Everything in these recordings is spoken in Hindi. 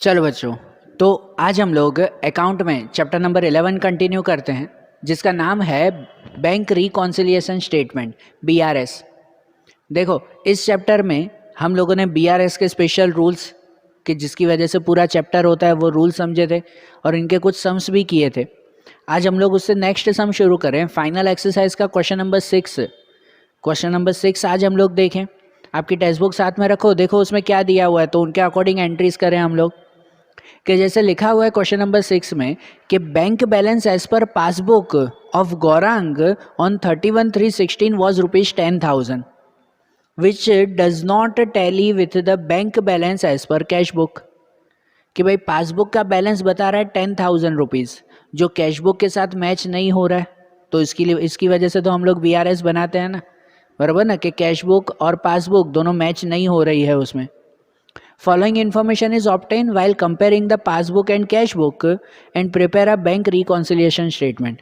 चलो बच्चों, तो आज हम लोग अकाउंट में चैप्टर नंबर 11 कंटिन्यू करते हैं, जिसका नाम है बैंक रिकॉन्सिलिएशन स्टेटमेंट, बीआरएस। देखो, इस चैप्टर में हम लोगों ने बीआरएस के स्पेशल रूल्स कि जिसकी वजह से पूरा चैप्टर होता है वो रूल समझे थे और इनके कुछ सम्स भी किए थे। आज हम लोग उससे नेक्स्ट सम शुरू करें, फाइनल एक्सरसाइज का क्वेश्चन नंबर 6। क्वेश्चन नंबर 6 आज हम लोग देखें। आपकी टेक्स्ट बुक साथ में रखो, देखो उसमें क्या दिया हुआ है, तो उनके अकॉर्डिंग एंट्रीज करें हम लोग। कि जैसे लिखा हुआ है क्वेश्चन नंबर 6 में कि bank balance as per passbook of Gaurang on 31/3/16 was ₹10,000 which does not tally with the bank balance as per cash book. कि भाई पासबुक का बैलेंस बता रहा है 10,000 रुपीज़, जो कैश बुक के साथ मैच नहीं हो रहा है, तो इसकी वजह से तो हम लोग बीआरएस बनाते हैं ना, बराबर ना, कि कैश बुक और पासबुक दोनों मैच नहीं हो रही है उसमें। Following information is obtained while comparing the passbook and cash book and prepare a bank reconciliation statement.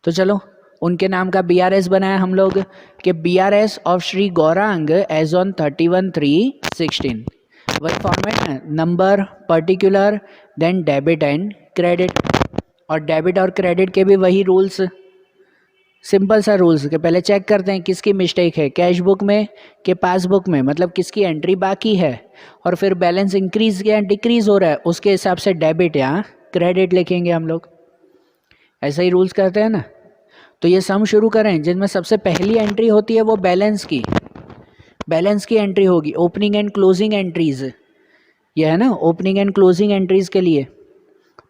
तो चलो उनके नाम का बीआरएस बनाया हम लोग कि BRS of Shri Gaurang as on 31/3/16। वही फॉर्मेट है, number, particular, then debit and credit. और डेबिट और क्रेडिट के भी वही रूल्स, सिंपल सा रूल्स के पहले चेक करते हैं किसकी मिस्टेक है, कैश बुक में कि पासबुक में, मतलब किसकी एंट्री बाकी है, और फिर बैलेंस इंक्रीज या डिक्रीज हो रहा है उसके हिसाब से डेबिट या क्रेडिट लिखेंगे हम लोग। ऐसा ही रूल्स करते हैं ना। तो ये सम शुरू करें, जिनमें सबसे पहली एंट्री होती है वो बैलेंस की एंट्री होगी, ओपनिंग एंड क्लोजिंग एंट्रीज, ये है ना, ओपनिंग एंड क्लोजिंग एंट्रीज के लिए।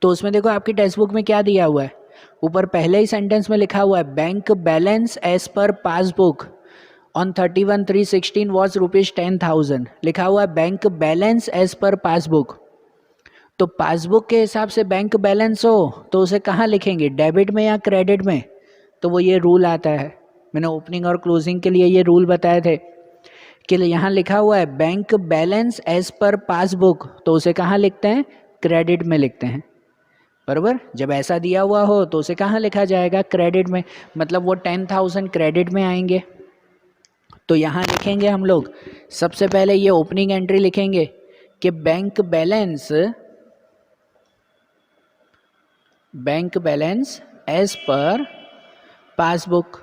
तो उसमें देखो आपकी टेक्स्ट बुक में क्या दिया हुआ है, ऊपर पहले ही सेंटेंस में लिखा हुआ है bank balance as per passbook on 31/3/16 was ₹10,000, लिखा हुआ है bank balance as per passbook. तो पासबुक के हिसाब से बैंक बैलेंस हो तो उसे कहाँ लिखेंगे, डेबिट में या क्रेडिट में। तो वो ये रूल आता है, मैंने ओपनिंग और क्लोजिंग के लिए ये रूल बताए थे कि यहाँ लिखा हुआ है bank balance as per passbook, तो उसे कहाँ लिखते हैं, क्रेडिट में लिखते हैं, बराबर। जब ऐसा दिया हुआ हो तो उसे कहाँ लिखा जाएगा, क्रेडिट में, मतलब वो 10,000 क्रेडिट में आएंगे। तो यहाँ लिखेंगे हम लोग सबसे पहले ये ओपनिंग एंट्री लिखेंगे कि bank balance as per passbook,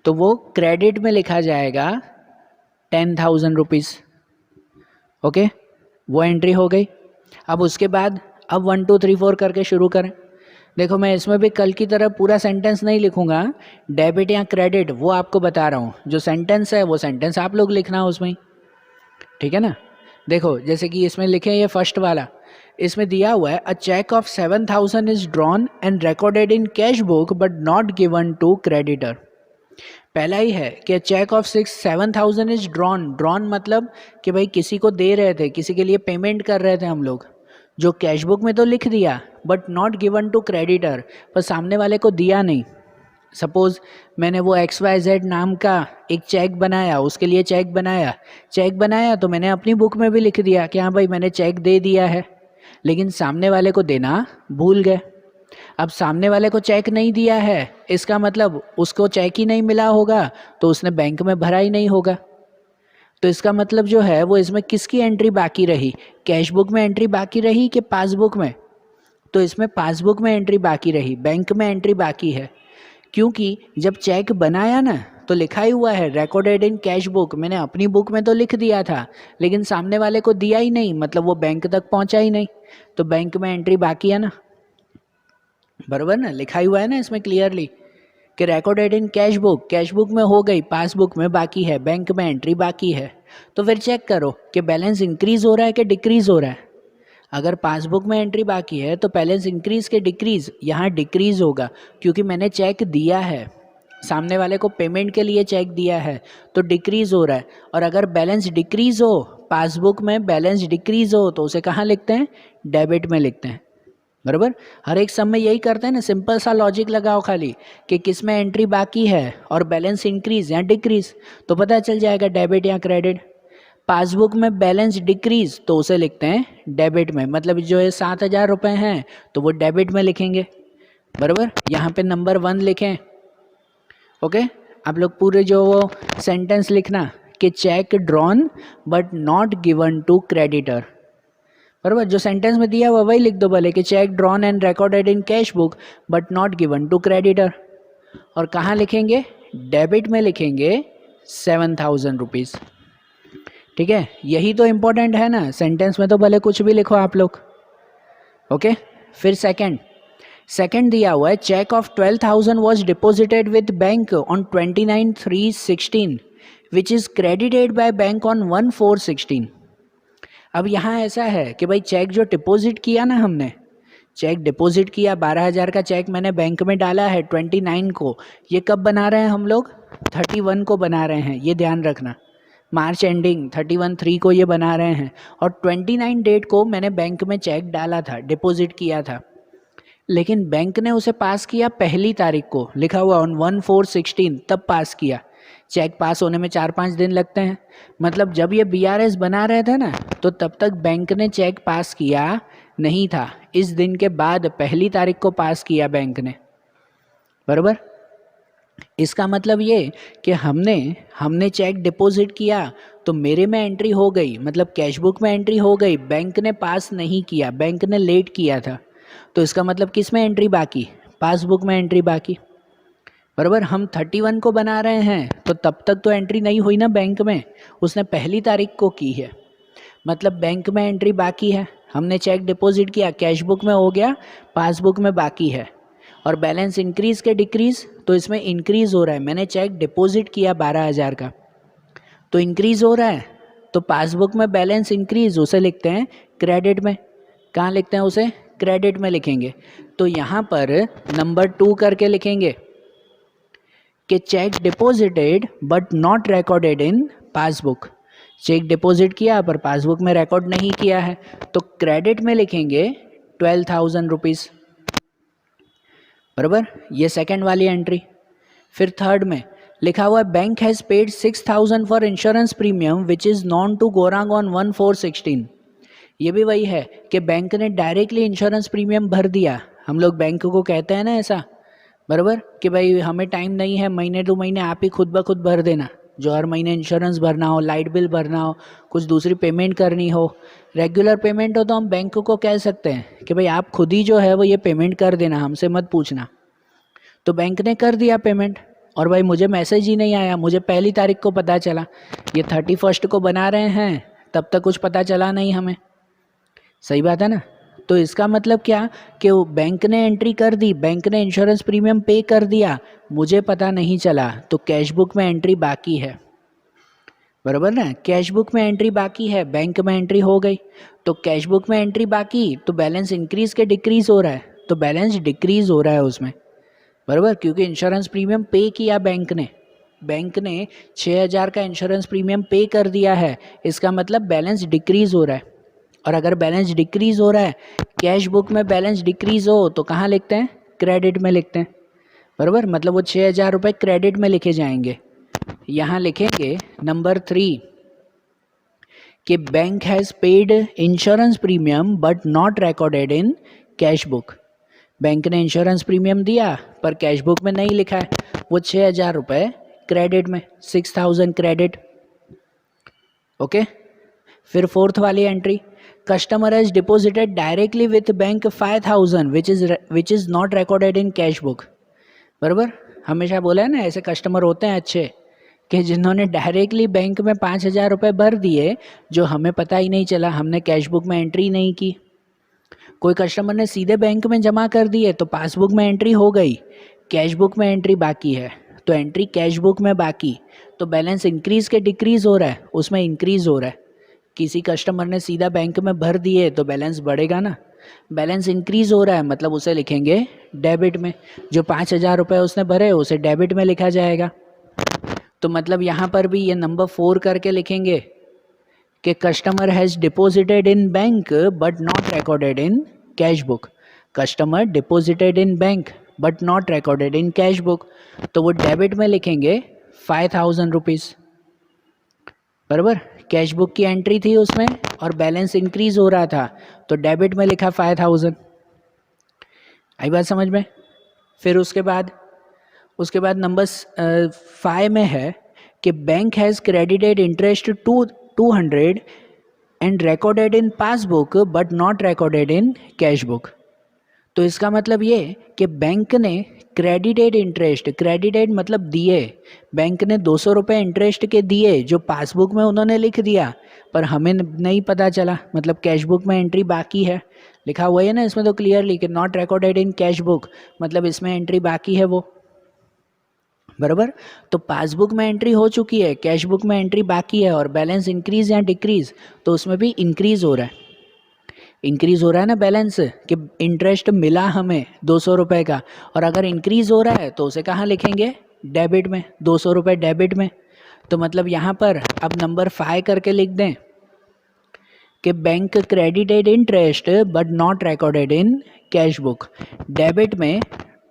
तो वो क्रेडिट में लिखा जाएगा 10,000 रुपीज़। ओके, वो एंट्री हो गई। अब उसके बाद अब 1 2 3 4 करके शुरू करें। देखो मैं इसमें भी कल की तरह पूरा सेंटेंस नहीं लिखूंगा, डेबिट या क्रेडिट वो आपको बता रहा हूँ, जो सेंटेंस है वो सेंटेंस आप लोग लिखना उसमें, ठीक है ना। देखो जैसे कि इसमें लिखे ये फर्स्ट वाला, इसमें दिया हुआ है a cheque of 7,000 is drawn and recorded in cash book but not given to creditor. पहला ही है कि चेक ऑफ 7,000 इज ड्रॉन मतलब कि भाई किसी को दे रहे थे, किसी के लिए पेमेंट कर रहे थे हम लोग, जो कैश बुक में तो लिख दिया but not given to creditor, पर सामने वाले को दिया नहीं। सपोज मैंने वो XYZ नाम का एक चेक बनाया, उसके लिए चेक बनाया तो मैंने अपनी बुक में भी लिख दिया कि हाँ भाई मैंने चेक दे दिया है, लेकिन सामने वाले को देना भूल गए। अब सामने वाले को चेक नहीं दिया है, इसका मतलब उसको चेक ही नहीं मिला होगा, तो उसने बैंक में भरा ही नहीं होगा। तो इसका मतलब जो है वो इसमें किसकी एंट्री बाकी रही, कैश बुक में एंट्री बाकी रही कि पासबुक में। तो इसमें पासबुक में एंट्री बाकी रही, बैंक में एंट्री बाकी है, क्योंकि जब चेक बनाया ना तो लिखा ही हुआ है रिकॉर्डेड इन कैश बुक, मैंने अपनी बुक में तो लिख दिया था लेकिन सामने वाले को दिया ही नहीं, मतलब वो बैंक तक पहुंचा ही नहीं, तो बैंक में एंट्री बाकी है ना, बराबर ना, लिखा ही हुआ है ना इसमें क्लियरली कि रिकॉर्डेड इन कैश बुक में हो गई, पासबुक में बाकी है, बैंक में एंट्री बाकी है। तो फिर चेक करो कि बैलेंस इंक्रीज हो रहा है कि डिक्रीज हो रहा है। अगर पासबुक में एंट्री बाकी है तो बैलेंस इंक्रीज के डिक्रीज, यहाँ डिक्रीज होगा क्योंकि मैंने चेक दिया है, सामने वाले को पेमेंट के लिए चेक दिया है, तो डिक्रीज हो रहा है। और अगर बैलेंस डिक्रीज हो, पासबुक में बैलेंस डिक्रीज हो, तो उसे कहाँ लिखते हैं, डेबिट में लिखते हैं, बराबर। हर एक सम में यही करते हैं ना, सिंपल सा लॉजिक लगाओ खाली कि किस में एंट्री बाकी है और बैलेंस इंक्रीज या डिक्रीज, तो पता चल जाएगा डेबिट या क्रेडिट। पासबुक में बैलेंस डिक्रीज तो उसे लिखते हैं डेबिट में, मतलब जो है 7,000 रुपये हैं तो वो डेबिट में लिखेंगे, बराबर। यहाँ पे नंबर 1 लिखें। ओके, आप लोग पूरे जो वो सेंटेंस लिखना कि cheque drawn but not given to creditor. बराबर, जो सेंटेंस में दिया हुआ वही लिख दो भले कि cheque drawn and recorded in cash book but not given to creditor. और कहाँ लिखेंगे? डेबिट में लिखेंगे 7,000 रुपीज़। ठीक है, यही तो इम्पोर्टेंट है ना, सेंटेंस में तो भले कुछ भी लिखो आप लोग। ओके, फिर सेकंड दिया हुआ है cheque of 12,000 was deposited with bank on 29/3/16 which is credited by bank on 1/4/16। अब यहाँ ऐसा है कि भाई चेक जो डिपॉजिट किया ना, हमने चेक डिपॉजिट किया 12,000 का चेक मैंने बैंक में डाला है 29 को, ये कब बना रहे हैं हम लोग? 31 को बना रहे हैं, ये ध्यान रखना। मार्च एंडिंग 31/3 को ये बना रहे हैं और 29 डेट को मैंने बैंक में चेक डाला था, डिपॉजिट किया था, लेकिन बैंक ने उसे पास किया 1 तारीख को, लिखा हुआ ऑन 1/4/16, तब पास किया। चेक पास होने में 4-5 दिन लगते हैं, मतलब जब ये BRS बना रहे थे ना, तो तब तक बैंक ने चेक पास किया नहीं था। इस दिन के बाद 1 तारीख को पास किया बैंक ने। बराबर, इसका मतलब ये कि हमने चेक डिपॉजिट किया तो मेरे में एंट्री हो गई, मतलब कैश बुक में एंट्री हो गई, बैंक ने पास नहीं किया, बैंक ने लेट किया था। तो इसका मतलब किस में एंट्री बाकी? पासबुक में एंट्री बाकी। बराबर, हम 31 को बना रहे हैं तो तब तक तो एंट्री नहीं हुई ना बैंक में, उसने 1 तारीख को की है, मतलब बैंक में एंट्री बाकी है। हमने चेक डिपॉजिट किया, कैश बुक में हो गया, पासबुक में बाकी है। और बैलेंस इंक्रीज़ के डिक्रीज़, तो इसमें इंक्रीज़ हो रहा है। मैंने चेक डिपॉजिट किया 12,000 का, तो इंक्रीज़ हो रहा है, तो पासबुक में बैलेंस इंक्रीज़, उसे लिखते हैं क्रेडिट में। कहाँ लिखते हैं उसे? क्रेडिट में लिखेंगे। तो यहाँ पर नंबर 2 करके लिखेंगे कि cheque deposited but not recorded in passbook. Cheque deposit किया पर पासबुक में रिकॉर्ड नहीं किया है, तो क्रेडिट में लिखेंगे 12,000 रुपीज़। बराबर, ये सेकंड वाली एंट्री। फिर थर्ड में लिखा हुआ है bank has paid 6,000 for insurance premium which is known to Gaurang on 1/4/16। ये भी वही है कि बैंक ने डायरेक्टली इंश्योरेंस प्रीमियम भर दिया। हम लोग बैंक को कहते हैं ना ऐसा, बराबर, कि भाई हमें टाइम नहीं है, महीने 2 महीने आप ही खुद ब खुद भर देना। जो हर महीने इंश्योरेंस भरना हो, लाइट बिल भरना हो, कुछ दूसरी पेमेंट करनी हो, रेगुलर पेमेंट हो, तो हम बैंक को कह सकते हैं कि भाई आप खुद ही जो है वो ये पेमेंट कर देना, हमसे मत पूछना। तो बैंक ने कर दिया पेमेंट, और भाई मुझे मैसेज ही नहीं आया, मुझे 1 तारीख को पता चला। ये 31 को बना रहे हैं, तब तक कुछ पता चला नहीं हमें। सही बात है ना? तो इसका मतलब क्या कि वो बैंक ने एंट्री कर दी, बैंक ने इंश्योरेंस प्रीमियम पे कर दिया, मुझे पता नहीं चला, तो कैश बुक में एंट्री बाकी है। बराबर ना, कैश बुक में एंट्री बाकी है, बैंक में एंट्री हो गई। तो कैश बुक में एंट्री बाकी, तो बैलेंस इंक्रीज के डिक्रीज हो रहा है, तो बैलेंस डिक्रीज हो रहा है उसमें। बराबर, क्योंकि इंश्योरेंस प्रीमियम पे किया बैंक ने 6,000 का इंश्योरेंस प्रीमियम पे कर दिया है, इसका मतलब बैलेंस डिक्रीज हो रहा है। और अगर बैलेंस डिक्रीज हो रहा है, कैश बुक में बैलेंस डिक्रीज हो, तो कहाँ लिखते हैं? क्रेडिट में लिखते हैं। बराबर, मतलब वो 6,000 रुपये क्रेडिट में लिखे जाएंगे। यहाँ लिखेंगे नंबर 3 कि bank has paid insurance premium but not recorded in cash book. Bank ने इंश्योरेंस प्रीमियम दिया पर कैश बुक में नहीं लिखा है, वो 6,000 रुपये क्रेडिट में, 6,000 क्रेडिट। ओके, फिर फोर्थ वाली entry, customer has deposited directly with bank 5,000 which is not recorded in cash book. बराबर, हमेशा बोला है ना, ऐसे कस्टमर होते हैं अच्छे कि जिन्होंने डायरेक्टली बैंक में 5,000 रुपये भर दिए, जो हमें पता ही नहीं चला, हमने कैश बुक में एंट्री नहीं की। कोई कस्टमर ने सीधे बैंक में जमा कर दिए, तो पासबुक में एंट्री हो गई, कैश बुक में एंट्री बाकी है, तो एंट्री कैश बुक में बाकी, तो बैलेंस इंक्रीज़ के डिक्रीज़ हो रहा है, उसमें इंक्रीज़ हो रहा है। किसी कस्टमर ने सीधा बैंक में भर दिए तो बैलेंस बढ़ेगा ना, बैलेंस इंक्रीज़ हो रहा है, मतलब उसे लिखेंगे डेबिट में। जो 5,000 रुपये उसने भरे उसे डेबिट में लिखा जाएगा। तो मतलब यहाँ पर भी ये नंबर 4 करके लिखेंगे कि customer has deposited in bank but not recorded in cash book. Customer deposited in bank but not recorded in cash book, तो वो डेबिट में लिखेंगे 5,000 रुपीज़। बराबर, कैश बुक की एंट्री थी उसमें और बैलेंस इंक्रीज हो रहा था, तो डेबिट में लिखा 5,000। आई बात समझ में? फिर उसके बाद नंबर 5 में है कि bank has credited interest to 200 and recorded in passbook but not recorded in cash book. तो इसका मतलब ये कि बैंक ने क्रेडिटेड इंटरेस्ट, क्रेडिटेड मतलब दिए, बैंक ने 200 रुपये इंटरेस्ट के दिए जो पासबुक में उन्होंने लिख दिया पर हमें नहीं पता चला, मतलब कैश बुक में एंट्री बाकी है, लिखा हुआ है ना इसमें तो क्लियरली कि not recorded in cash book, मतलब इसमें एंट्री बाकी है वो, बराबर। तो पासबुक में एंट्री हो चुकी है, कैश बुक में एंट्री बाकी है, और बैलेंस इंक्रीज या डिक्रीज, तो उसमें भी इंक्रीज हो रहा है, इंक्रीज हो रहा है ना बैलेंस, कि इंटरेस्ट मिला हमें 200 रुपये का, और अगर इंक्रीज हो रहा है तो उसे कहाँ लिखेंगे, डेबिट में, 200 रुपये डेबिट में। तो मतलब यहाँ पर अब नंबर 5 करके लिख दें कि bank credited interest but not recorded in cash book, debit में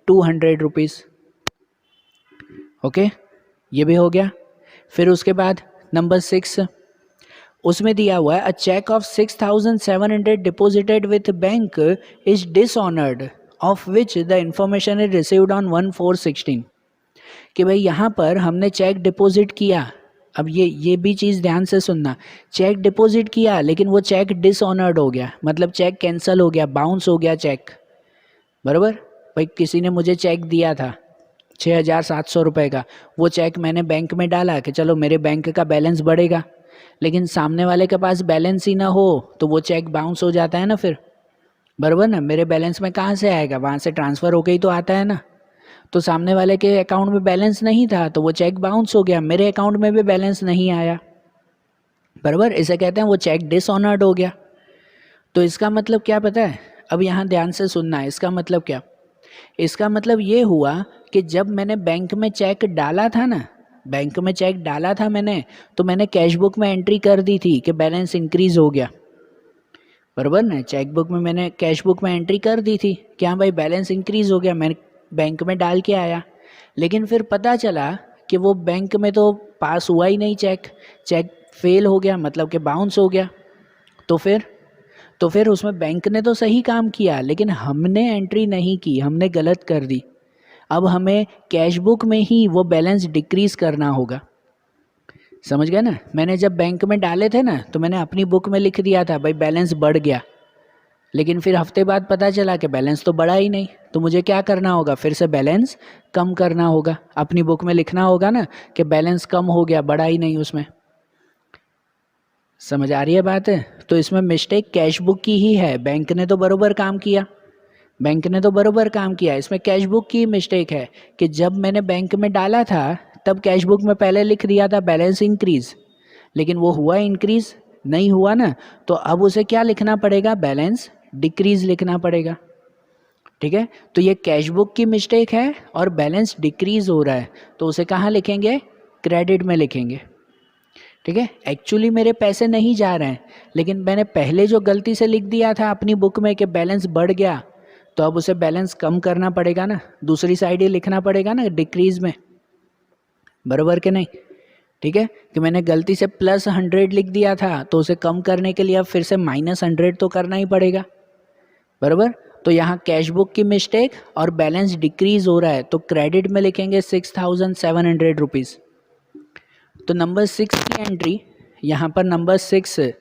200 रुपीज़। ओके, ये भी हो गया। फिर उसके बाद नंबर 6, उसमें दिया हुआ है a cheque of 6700 deposited with bank is dishonoured of which the information is received on 1/4/16। कि भाई यहाँ पर हमने चेक डिपॉजिट किया, अब ये भी चीज़ ध्यान से सुनना, चेक डिपॉजिट किया लेकिन वो चेक डिसऑनर्ड हो गया, मतलब चेक कैंसिल हो गया, बाउंस हो गया चेक, बराबर। भाई किसी ने मुझे चेक दिया था 6700 रुपये का, वो चेक मैंने बैंक में डाला कि चलो मेरे बैंक का बैलेंस बढ़ेगा, लेकिन सामने वाले के पास बैलेंस ही ना हो तो वो चेक बाउंस हो जाता है ना फिर, बराबर ना। मेरे बैलेंस में कहाँ से आएगा, वहाँ से ट्रांसफ़र होके ही तो आता है ना। तो सामने वाले के अकाउंट में बैलेंस नहीं था तो वो चेक बाउंस हो गया, मेरे अकाउंट में भी बैलेंस नहीं आया, बराबर। इसे कहते हैं वो चेक डिसऑनर्ड हो गया। तो इसका मतलब क्या पता है, अब यहाँ ध्यान से सुनना है, इसका मतलब क्या, इसका मतलब ये हुआ कि जब मैंने बैंक में चेक डाला था ना, बैंक में चेक डाला था मैंने, तो मैंने कैश बुक में एंट्री कर दी थी कि बैलेंस इंक्रीज हो गया, बराबर ना। चेक बुक में मैंने, कैश बुक में एंट्री कर दी थी कि हाँ भाई बैलेंस इंक्रीज हो गया, मैंने बैंक में डाल के आया, लेकिन फिर पता चला कि वो बैंक में तो पास हुआ ही नहीं चेक, चेक फेल हो गया, मतलब कि बाउंस हो गया। तो फिर उसमें बैंक ने तो सही काम किया लेकिन हमने एंट्री नहीं की, हमने गलत कर दी। अब हमें कैश बुक में ही वो बैलेंस डिक्रीज करना होगा, समझ गए ना। मैंने जब बैंक में डाले थे ना तो मैंने अपनी बुक में लिख दिया था भाई बैलेंस बढ़ गया, लेकिन फिर हफ्ते बाद पता चला कि बैलेंस तो बढ़ा ही नहीं, तो मुझे क्या करना होगा, फिर से बैलेंस कम करना होगा, अपनी बुक में लिखना होगा ना कि बैलेंस कम हो गया, बढ़ा ही नहीं उसमें। समझ आ रही है बात है। तो इसमें मिस्टेक कैश बुक की ही है, बैंक ने तो बरोबर काम किया, बैंक ने तो बरोबर काम किया, इसमें कैश बुक की मिस्टेक है कि जब मैंने बैंक में डाला था तब कैश बुक में पहले लिख दिया था बैलेंस इंक्रीज, लेकिन वो हुआ इंक्रीज नहीं हुआ ना, तो अब उसे क्या लिखना पड़ेगा, बैलेंस डिक्रीज लिखना पड़ेगा, ठीक है। तो ये कैश बुक की मिस्टेक है और बैलेंस डिक्रीज हो रहा है, तो उसे कहाँ लिखेंगे, क्रेडिट में लिखेंगे, ठीक है। एक्चुअली मेरे पैसे नहीं जा रहे हैं, लेकिन मैंने पहले जो गलती से लिख दिया था अपनी बुक में कि बैलेंस बढ़ गया, तो अब उसे बैलेंस कम करना पड़ेगा ना, दूसरी साइड ही लिखना पड़ेगा ना डिक्रीज में, बराबर के नहीं, ठीक है। कि मैंने गलती से +100 लिख दिया था तो उसे कम करने के लिए अब फिर से -100 तो करना ही पड़ेगा, बराबर। तो यहाँ कैश बुक की मिस्टेक और बैलेंस डिक्रीज हो रहा है, तो क्रेडिट में लिखेंगे 6700 रुपीज़। तो नंबर 6 की एंट्री यहाँ पर नंबर 6,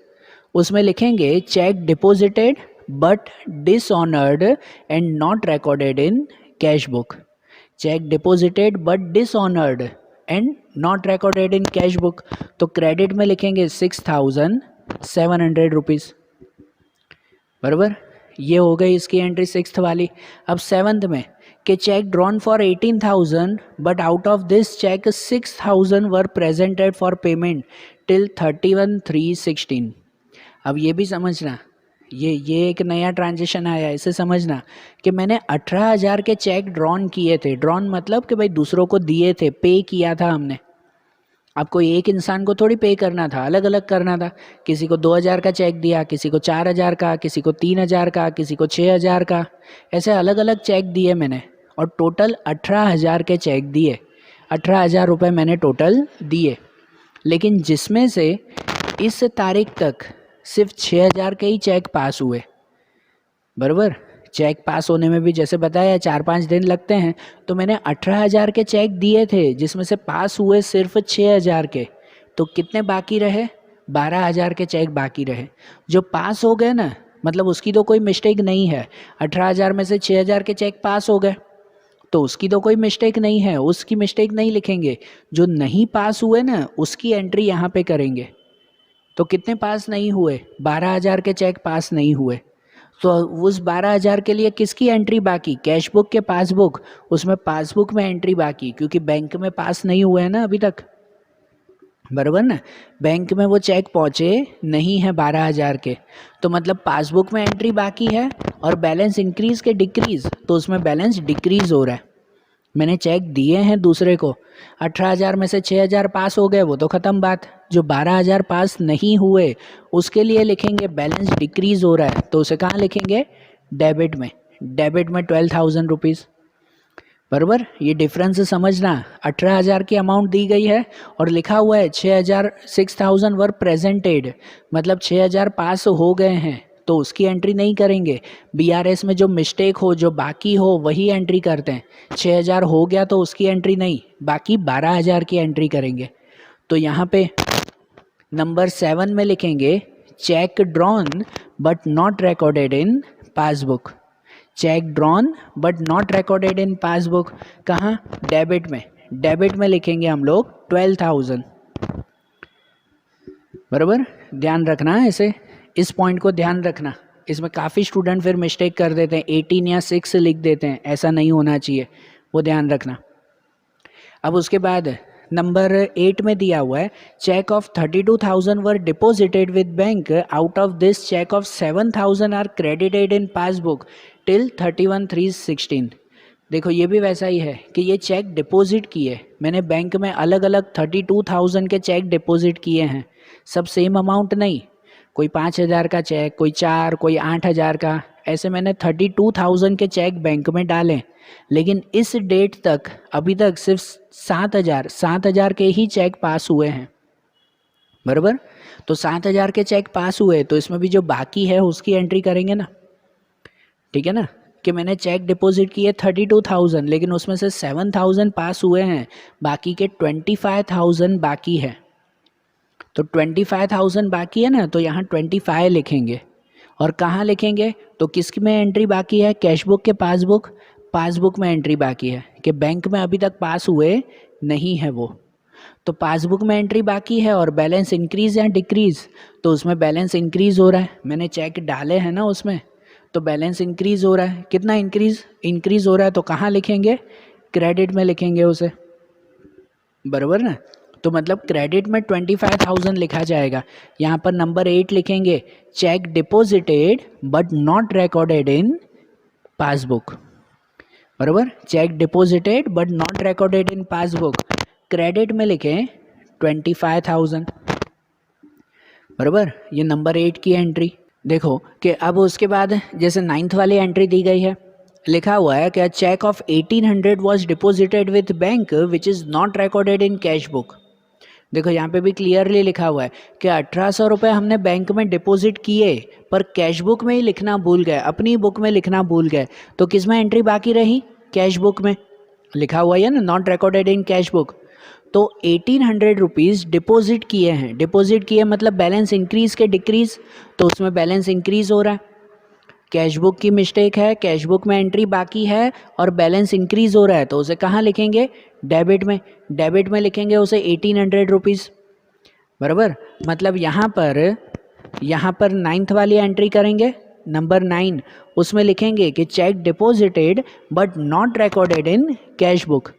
उसमें लिखेंगे cheque deposited but dishonoured and not recorded in cash book, check deposited but dishonoured and not recorded in cash book, तो क्रेडिट में लिखेंगे 6700 रुपीज़, बराबर। ये हो गई इसकी एंट्री 6th वाली। अब 7th में कि cheque drawn for 18,000 but out of this cheque 6,000 were presented for payment till 31/3/16। अब ये भी समझना, ये एक नया ट्रांजेक्शन आया है, इसे समझना कि मैंने 18,000 के चेक ड्रॉन किए थे, ड्रॉन मतलब कि भाई दूसरों को दिए थे, पे किया था हमने। आपको एक इंसान को थोड़ी पे करना था, अलग अलग करना था, किसी को 2,000 का चेक दिया, किसी को 4,000 का, किसी को 3,000 का, किसी को 6,000 का, ऐसे अलग अलग चेक दिए मैंने, और टोटल 18,000 के चेक दिए, 18,000 रुपये मैंने टोटल दिए, लेकिन जिसमें से इस तारीख तक सिर्फ 6,000 के ही चेक पास हुए, बराबर। चेक पास होने में भी जैसे बताया 4-5 दिन लगते हैं। तो मैंने 18,000 के चेक दिए थे जिसमें से पास हुए सिर्फ 6,000 के, तो कितने बाकी रहे? 12,000 के चेक बाकी रहे। जो पास हो गए ना, मतलब उसकी तो कोई मिस्टेक नहीं है। 18,000 में से 6,000 के चेक पास हो गए तो उसकी तो कोई मिस्टेक नहीं है, उसकी मिस्टेक नहीं लिखेंगे। जो नहीं पास हुए ना उसकी एंट्री यहाँ पे करेंगे। तो कितने पास नहीं हुए? 12,000 के चेक पास नहीं हुए। तो उस 12,000 के लिए किसकी एंट्री बाकी? कैश बुक के पासबुक, उसमें पासबुक में एंट्री बाकी, क्योंकि बैंक में पास नहीं हुए हैं ना अभी तक, बराबर ना। बैंक में वो चेक पहुँचे नहीं है 12,000 के, तो मतलब पासबुक में एंट्री बाकी है। और बैलेंस इंक्रीज के डिक्रीज, तो उसमें बैलेंस डिक्रीज हो रहा है। मैंने चेक दिए हैं दूसरे को, 18,000 में से 6,000 पास हो गए, वो तो ख़त्म बात। जो 12,000 पास नहीं हुए उसके लिए लिखेंगे बैलेंस डिक्रीज हो रहा है, तो उसे कहाँ लिखेंगे? डेबिट में। डेबिट में 12,000 रुपीज़, बराबर। ये डिफरेंस समझना। 18,000 की अमाउंट दी गई है और लिखा हुआ है 6,000 वर प्रेजेंटेड, मतलब 6,000 पास हो गए हैं, तो उसकी एंट्री नहीं करेंगे। बीआरएस में जो मिस्टेक हो, जो बाकी हो, वही एंट्री करते हैं। 6,000 हो गया तो उसकी एंट्री नहीं, बाकी 12,000 की एंट्री करेंगे। तो यहाँ पे नंबर 7 में लिखेंगे check drawn but not recorded in passbook. Check drawn but not recorded in passbook कहाँ? डेबिट में। डेबिट में लिखेंगे हम लोग 12,000, बराबर। ध्यान रखना है इसे, इस पॉइंट को ध्यान रखना। इसमें काफ़ी स्टूडेंट फिर मिस्टेक कर देते हैं, 18 या 6 लिख देते हैं, ऐसा नहीं होना चाहिए, वो ध्यान रखना। अब उसके बाद नंबर 8 में दिया हुआ है cheque of 32,000 were deposited with bank, out of this cheque of 7,000 are credited in passbook till 31/3/16। देखो ये भी वैसा ही है कि ये चेक डिपॉजिट किए, मैंने बैंक में अलग अलग 32,000 के चेक डिपॉजिट किए हैं, सब सेम अमाउंट नहीं। कोई 5,000 का चेक, कोई 4, कोई 8,000 का, ऐसे मैंने 32,000 के चेक बैंक में डाले। लेकिन इस डेट तक अभी तक सिर्फ 7,000 के ही चेक पास हुए हैं, बराबर। तो 7,000 के चेक पास हुए, तो इसमें भी जो बाकी है उसकी एंट्री करेंगे ना, ठीक है ना। कि मैंने चेक डिपॉजिट किए 32,000, लेकिन उसमें से 7,000 पास हुए हैं, बाकी के 25,000 बाकी है। तो 25,000 बाकी है ना, तो यहाँ 25 लिखेंगे। और कहाँ लिखेंगे? तो किसकी में एंट्री बाकी है? कैश बुक के पासबुक। पासबुक में एंट्री बाकी है कि बैंक में अभी तक पास हुए नहीं है वो, तो पासबुक में एंट्री बाकी है। और बैलेंस इंक्रीज या डिक्रीज, तो उसमें बैलेंस इंक्रीज हो रहा है, मैंने चेक डाले हैं ना उसमें, तो बैलेंस इंक्रीज हो रहा है। कितना इंक्रीज हो रहा है, तो कहाँ लिखेंगे? क्रेडिट में लिखेंगे उसे, बराबर ना। तो मतलब क्रेडिट में 25,000 लिखा जाएगा। यहाँ पर नंबर 8 लिखेंगे cheque deposited but not recorded in passbook, बराबर। Cheque deposited but not recorded in passbook, credit में लिखें 25,000, बराबर। ये नंबर 8 की एंट्री। देखो कि अब उसके बाद जैसे 9th वाली एंट्री दी गई है, लिखा हुआ है कि cheque of 1,800 was deposited with bank which is not recorded in cash book. देखो यहाँ पे भी क्लियरली लिखा हुआ है कि 1,800 रुपये हमने बैंक में डिपॉजिट किए, पर कैश बुक में ही लिखना भूल गए, अपनी बुक में लिखना भूल गए। तो किस में एंट्री बाकी रही? कैश बुक में। लिखा हुआ है ना, not recorded in cash book. तो 1,800 रुपीज़ डिपॉजिट किए हैं, डिपॉजिट किए मतलब बैलेंस इंक्रीज के डिक्रीज, तो उसमें बैलेंस इंक्रीज हो रहा है। कैश बुक की मिस्टेक है, कैश बुक में एंट्री बाकी है और बैलेंस इंक्रीज हो रहा है, तो उसे कहाँ लिखेंगे? डेबिट में। डेबिट में लिखेंगे उसे 1,800 रुपीज़, बराबर। मतलब यहाँ पर 9th वाली एंट्री करेंगे, नंबर 9, उसमें लिखेंगे कि cheque deposited but not recorded in cash book.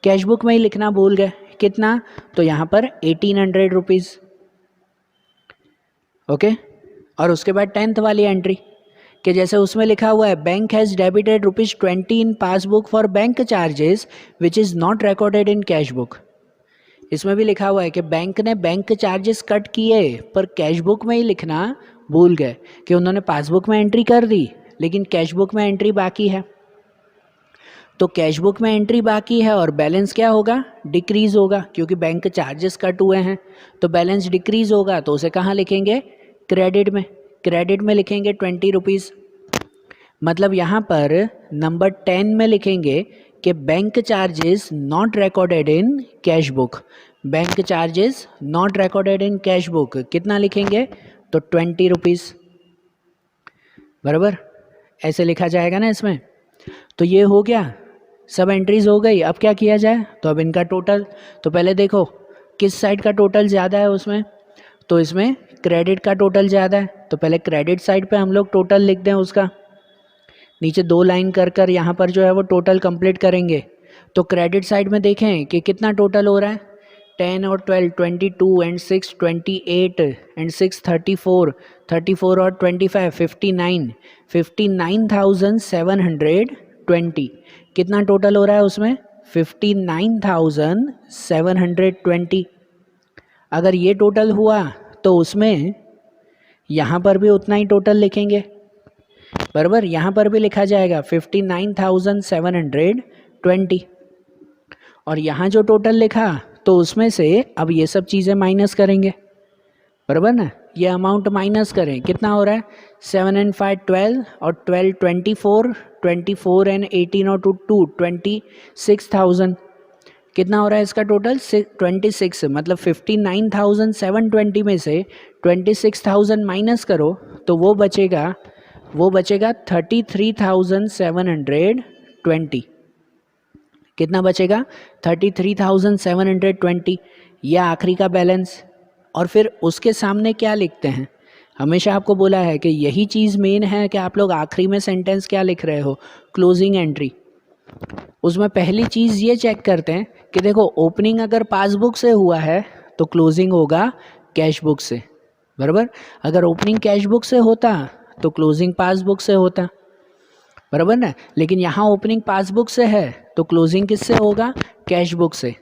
Cash book में ही लिखना भूल गए, कितना? तो यहाँ पर 1,800 रुपीज़, ओके। और उसके बाद 10th वाली एंट्री कि जैसे उसमें लिखा हुआ है bank has debited ₹20 in passbook for bank charges which is not recorded in cash book. इसमें भी लिखा हुआ है कि बैंक ने बैंक चार्जेस कट किए, पर कैश बुक में ही लिखना भूल गए, कि उन्होंने पासबुक में एंट्री कर दी लेकिन कैश बुक में एंट्री बाकी है। तो कैश बुक में एंट्री बाकी है और बैलेंस क्या होगा? डिक्रीज़ होगा, क्योंकि बैंक चार्जेस कट हुए हैं, तो बैलेंस डिक्रीज़ होगा। तो उसे कहाँ लिखेंगे? क्रेडिट में। क्रेडिट में लिखेंगे 20 रुपीज़, मतलब यहाँ पर नंबर 10 में लिखेंगे कि bank charges not recorded in cash book. Bank charges not recorded in cash book कितना लिखेंगे? तो 20 रुपीज़, बराबर ऐसे लिखा जाएगा ना इसमें। तो ये हो गया, सब एंट्रीज हो गई। अब क्या किया जाए? तो अब इनका टोटल, तो पहले देखो किस साइड का टोटल ज़्यादा है उसमें, तो इसमें क्रेडिट का टोटल ज़्यादा है, तो पहले क्रेडिट साइड पे हम लोग टोटल लिख दें उसका। नीचे 2 लाइन कर यहाँ पर जो है वो टोटल कंप्लीट करेंगे। तो क्रेडिट साइड में देखें कि कितना टोटल हो रहा है, 10 और 12 22 एंड 6 28 एंड 6 34 34 और 25 59 59,720 कितना टोटल हो रहा है उसमें? 59,720। अगर ये टोटल हुआ तो उसमें यहाँ पर भी उतना ही टोटल लिखेंगे, बराबर यहाँ पर भी लिखा जाएगा 59,720। और यहाँ जो टोटल लिखा तो उसमें से अब ये सब चीज़ें माइनस करेंगे, बराबर ना। ये अमाउंट माइनस करें, कितना हो रहा है? 7 and 5 12 और 12 24 24 and 18 और 2 26,000 कितना हो रहा है इसका टोटल? 26। मतलब 59,720 में से 26,000 माइनस करो तो वो बचेगा 33,720। कितना बचेगा? 33,720। यह आखिरी का बैलेंस। और फिर उसके सामने क्या लिखते हैं? हमेशा आपको बोला है कि यही चीज़ मेन है कि आप लोग आखिरी में सेंटेंस क्या लिख रहे हो, क्लोजिंग एंट्री। उसमें पहली चीज़ ये चेक करते हैं कि देखो ओपनिंग अगर पासबुक से हुआ है तो क्लोजिंग होगा कैश बुक से, बराबर। अगर ओपनिंग कैश बुक से होता तो क्लोजिंग पासबुक से होता, बराबर ना। लेकिन यहाँ ओपनिंग पासबुक से है तो क्लोजिंग किससे होगा? कैश बुक से।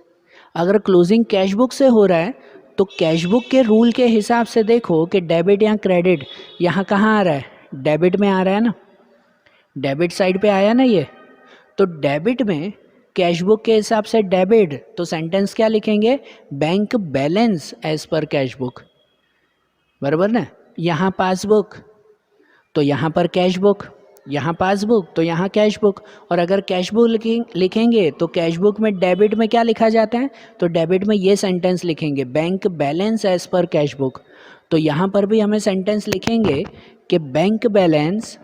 अगर क्लोजिंग कैश बुक से हो रहा है तो कैश बुक के रूल के हिसाब से देखो कि डेबिट या क्रेडिट यहाँ कहाँ आ रहा है? डेबिट में आ रहा है ना, डेबिट साइड पे आया ना ये। तो डेबिट में कैश बुक के हिसाब से डेबिट, तो सेंटेंस क्या लिखेंगे? Bank balance as per cash book, बराबर ना। यहाँ पासबुक तो यहाँ पर कैश बुक, यहाँ पासबुक तो यहाँ कैश बुक। और अगर कैश बुक लिखेंगे तो कैश बुक में डेबिट में क्या लिखा जाता है? तो डेबिट में ये सेंटेंस लिखेंगे, bank balance as per cash book. तो यहाँ पर भी हमें सेंटेंस लिखेंगे कि बैंक बैलेंस,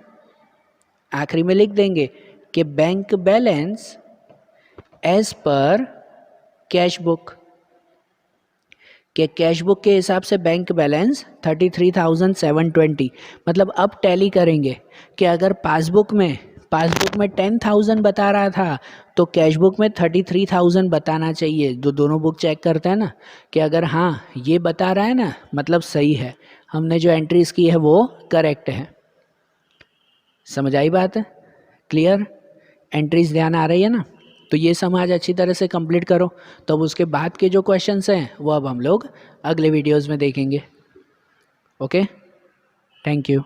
आखिरी में लिख देंगे कि bank balance as per cash book, कि कैश बुक के हिसाब से बैंक बैलेंस 33,720। मतलब अब टैली करेंगे कि अगर पासबुक में 10,000 बता रहा था तो कैश बुक में 33,000 बताना चाहिए। जो दोनों बुक चेक करते हैं ना कि अगर हाँ ये बता रहा है ना, मतलब सही है, हमने जो एंट्रीज की है वो करेक्ट है। समझ आई बात है? क्लियर? एंट्रीज ध्यान आ रही है ना? तो ये सम आज अच्छी तरह से कंप्लीट करो। तो अब उसके बाद के जो क्वेश्चंस हैं वो अब हम लोग अगले वीडियोस में देखेंगे। Okay, thank you.